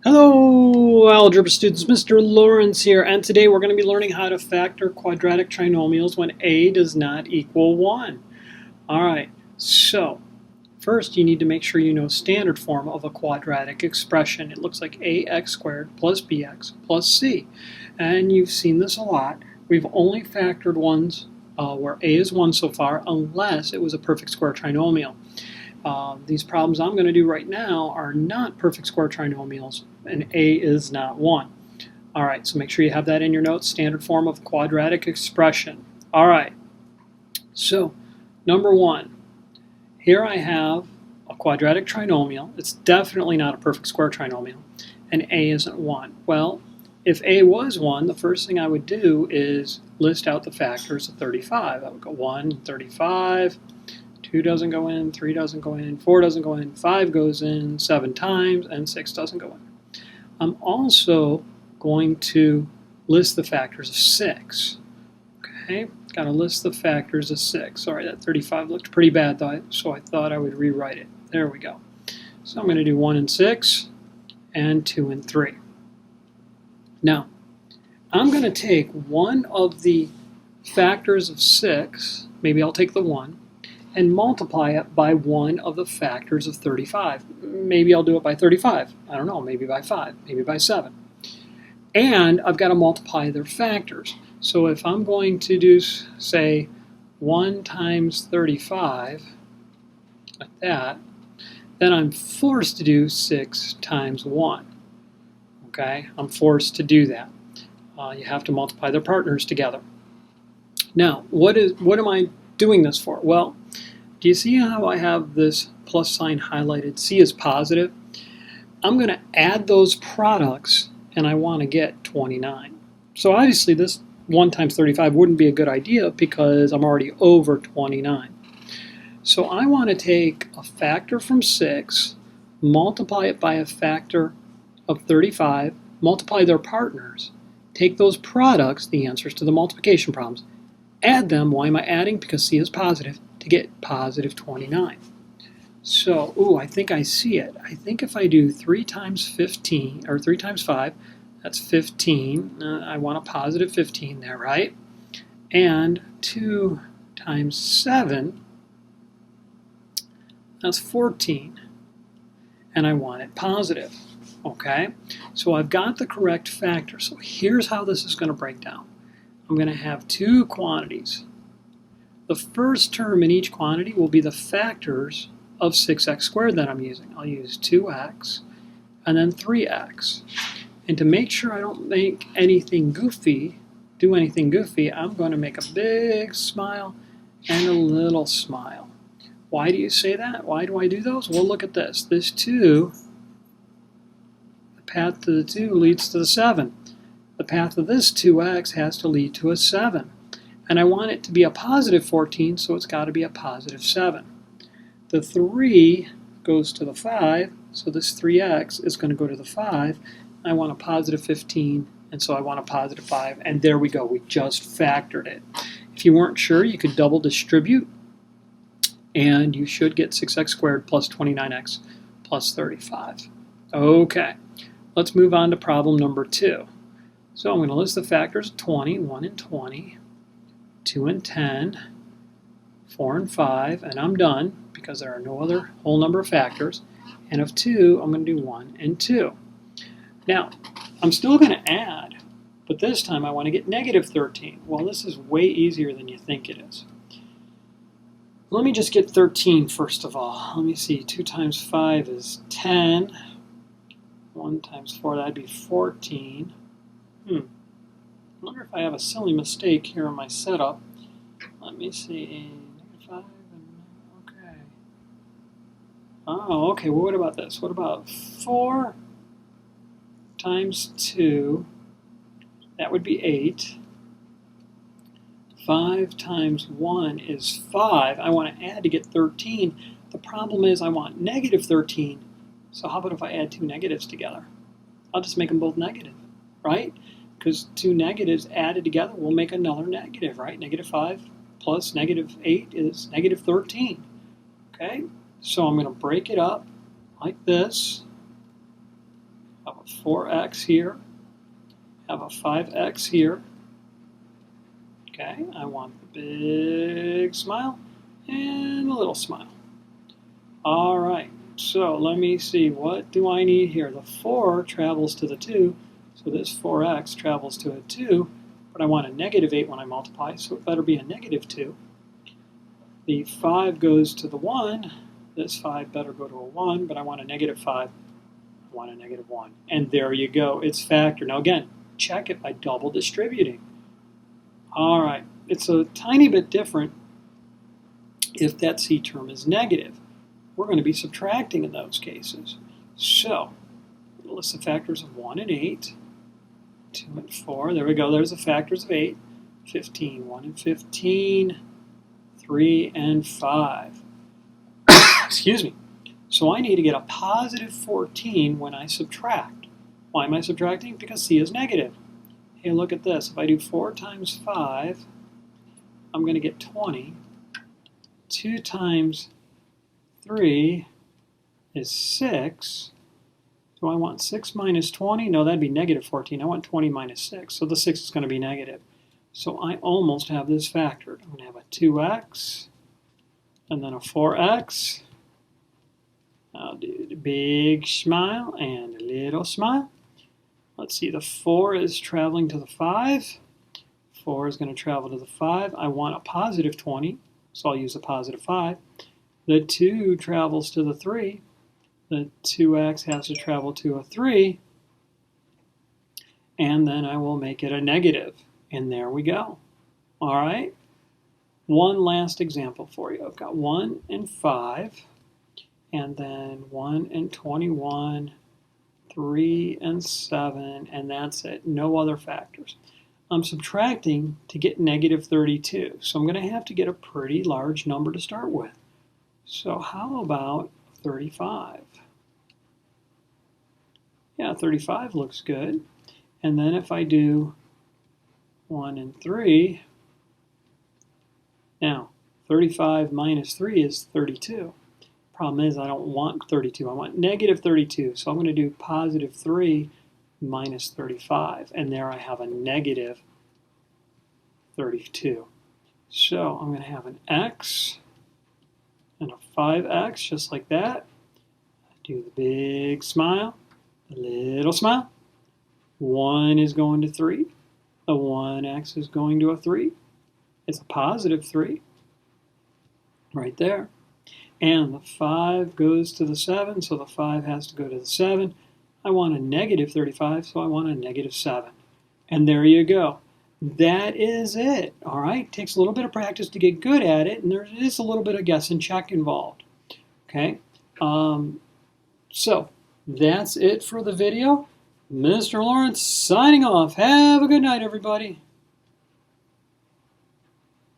Hello, algebra students. Mr. Lawrence here, and today we're going to be learning how to factor quadratic trinomials when a does not equal 1. Alright, so first you need to make sure you know standard form of a quadratic expression. It looks like ax squared plus bx plus c, and you've seen this a lot. We've only factored ones where a is 1 so far, unless it was a perfect square trinomial. These problems I'm going to do right now are not perfect square trinomials, and a is not 1. Alright, so make sure you have that in your notes, standard form of quadratic expression. Alright, so number 1, here I have a quadratic trinomial. It's definitely not a perfect square trinomial, and a isn't 1. Well, if a was 1, the first thing I would do is list out the factors of 35. I would go 1, 35, 2 doesn't go in, 3 doesn't go in, 4 doesn't go in, 5 goes in 7 times, and 6 doesn't go in. I'm also going to list the factors of 6. Okay, got to list the factors of 6. Sorry, that 35 looked pretty bad, though, so I thought I would rewrite it. There we go. So I'm going to do 1 and 6, and 2 and 3. Now, I'm going to take one of the factors of 6, maybe I'll take the 1, and multiply it by one of the factors of 35. Maybe I'll do it by 35. I don't know, maybe by 5, maybe by 7. And I've got to multiply their factors. So if I'm going to do, say, 1 times 35, like that, then I'm forced to do 6 times 1. Okay, I'm forced to do that. You have to multiply their partners together. Now, what am I doing this for? Well, do you see how I have this plus sign highlighted? C is positive. I'm going to add those products, and I want to get 29. So obviously this 1 times 35 wouldn't be a good idea because I'm already over 29. So I want to take a factor from 6, multiply it by a factor of 35, multiply their partners, take those products, the answers to the multiplication problems, add them. Why am I adding? Because C is positive, to get positive 29. So, I think I see it. I think if I do 3 times 15, or 3 times 5, that's 15. I want a positive 15 there, right? And 2 times 7, that's 14. And I want it positive. Okay? So I've got the correct factor. So here's how this is going to break down. I'm going to have two quantities. The first term in each quantity will be the factors of 6x squared that I'm using. I'll use 2x and then 3x. And to make sure I don't make anything goofy, I'm going to make a big smile and a little smile. Why do you say that? Why do I do those? Well, look at this. This 2, the path to the 2 leads to the 7. The path of this 2x has to lead to a 7. And I want it to be a positive 14, so it's got to be a positive 7. The 3 goes to the 5, so this 3x is going to go to the 5. I want a positive 15, and so I want a positive 5. And there we go. We just factored it. If you weren't sure, you could double distribute, and you should get 6x squared plus 29x plus 35. Okay, let's move on to problem number 2. So I'm going to list the factors of 20, 1 and 20, 2 and 10, 4 and 5, and I'm done because there are no other whole number of factors. And of 2, I'm going to do 1 and 2. Now, I'm still going to add, but this time I want to get negative 13. Well, this is way easier than you think it is. Let me just get 13 first of all. Let me see, 2 times 5 is 10. 1 times 4, that'd be 14. I wonder if I have a silly mistake here in my setup. Let me see. -5 and okay. Oh, okay. Well, what about this? What about 4 times 2? That would be 8. 5 times 1 is 5. I want to add to get 13. The problem is I want negative 13. So how about if I add 2 negatives together? I'll just make them both negative, right? Because 2 negatives added together will make another negative, right? Negative 5 plus negative 8 is negative 13. Okay, so I'm going to break it up like this. have a 4x here, have a 5x here. Okay, I want the big smile and the little smile. All right, so let me see, what do I need here? The 4 travels to the 2, so this 4x travels to a 2, but I want a negative 8 when I multiply, so it better be a negative 2. The 5 goes to the 1, this 5 better go to a 1, but I want a negative 5, I want a negative 1. And there you go, it's factored. Now again, check it by double distributing. All right, it's a tiny bit different if that C term is negative. We're going to be subtracting in those cases. So, list the factors of 1 and 8, 2 and 4. There we go, there's the factors of 8. 15, 1 and 15, 3 and 5. Excuse me. So I need to get a positive 14 when I subtract. Why am I subtracting? Because C is negative. Hey, look at this. If I do 4 times 5, I'm going to get 20. 2 times 3 is 6. Do I want 6 minus 20? No, that'd be negative 14. I want 20 minus 6. So the 6 is going to be negative. So I almost have this factored. I'm going to have a 2x and then a 4x. I'll do the big smile and a little smile. Let's see, the 4 is traveling to the 5. 4 is going to travel to the 5. I want a positive 20, so I'll use a positive 5. The 2 travels to the 3. The 2x has to travel to a 3. And then I will make it a negative. And there we go. All right. One last example for you. I've got 1 and 5. And then 1 and 21. 3 and 7, and that's it. No other factors. I'm subtracting to get negative 32, so I'm going to have to get a pretty large number to start with. So how about 35? Yeah, 35 looks good. And then if I do 1 and 3, now 35 minus 3 is 32. Problem is I don't want 32, I want negative 32, so I'm going to do positive 3 minus 35, and there I have a negative 32. So I'm going to have an x and a 5x, just like that. Do the big smile, the little smile. 1 is going to 3, the 1x is going to a 3. It's a positive 3, right there. And the 5 goes to the 7, so the 5 has to go to the 7. I want a negative 35, so I want a negative 7. And there you go. That is it. All right, takes a little bit of practice to get good at it, and there is a little bit of guess and check involved. Okay, so that's it for the video. Mr. Lawrence signing off. Have a good night, everybody.